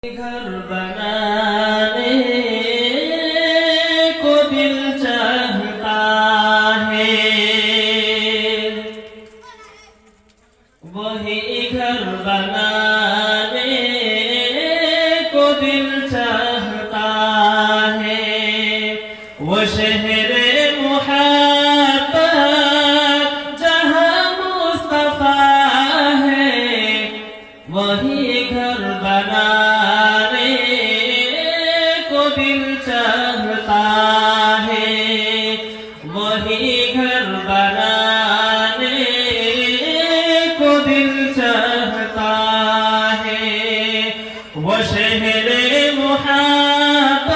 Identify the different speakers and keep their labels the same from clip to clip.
Speaker 1: घर बनाने को दिल चाहता है, वही घर बनाने को दिल चाहता है। वो शहरे मुहब्बत जहाँ मुस्तफा है, वही घर बनाने को दिल चाहता है, वही घर बनाने को दिल चाहता है। वो शहरे मुहब्बत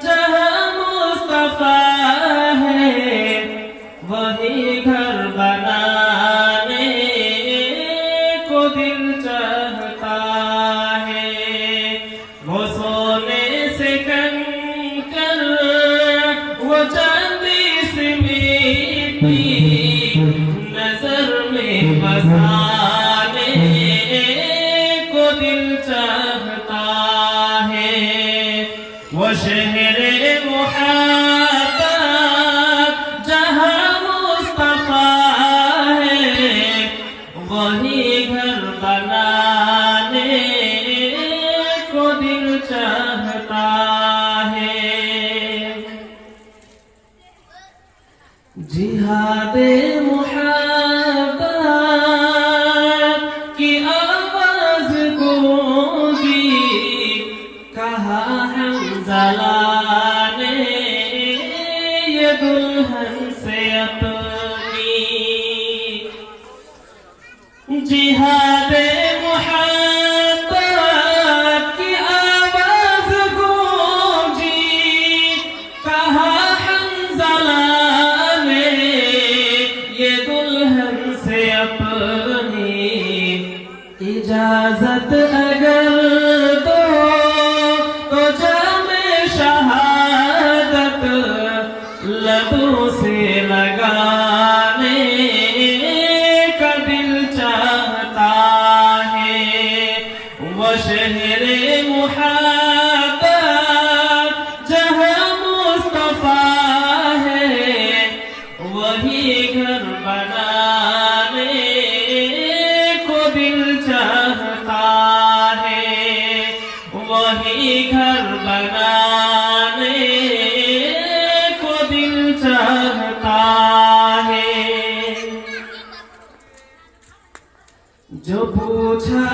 Speaker 1: जहाँ मुस्तफा है, वही घर बनाने को दिल चाहता है। वो सोने से कंकर, वो चांदी से मिट्टी नजर में बसाने को दिल चाहता है। वो शहरे मुहब्बत जहाँ मुस्तफा है, वही घर बनाने को दिल चाहता है। जिहादे मुहब्बत की आवाज गूंजी, कहा हंज़ला ने ये दुल्हन से अपनी। जिहादे मुहब्बत की आवाज गूंजी, कहा हंज़ला ने ये दुल्हन से अपनी। इजाजत अगर दो तो जामे शहादत लबों से लगाने का दिल चाहता है। वो शहरे मुहब्बत जहाँ मुस्तफा है, वही घर बनाने को दिल चाहता है, वही घर बनाने को दिल चाहता है। जो पूछा